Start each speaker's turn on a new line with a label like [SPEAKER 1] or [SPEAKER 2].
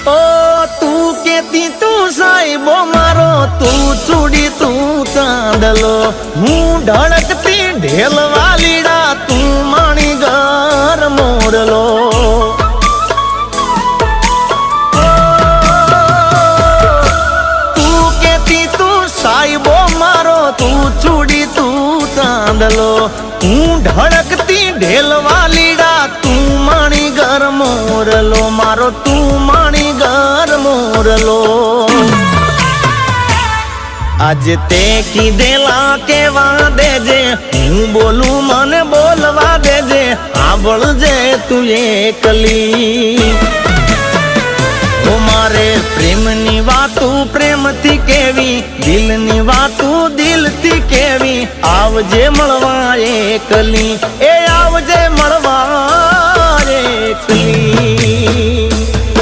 [SPEAKER 1] ઓ તું કેતી તું સાહેબો મારો, તું ચૂડી તું ચાંદલો, હું ઢળકતી ઢેલ વાલીડા, તું માણી ઘર મોરલો. તું કેતી તું સાહેબો મારો, તું ચૂડી તું ચાંદલો, હું ઢળકતી ઢેલ વાલીડા, તું માણી ઘર મોરલો, મારો તું માણી ઘર મોરલો. આજે તે કીધેલા કેવા દેજે, હું બોલું મને બોલવા દેજે, સાંભળજે તું એકલી. ઓ મારે પ્રેમની વાતું પ્રેમથી કેવી, દિલની વાતું દિલથી કેવી, આવજે મળવા એકલી, એ આવજે મળવા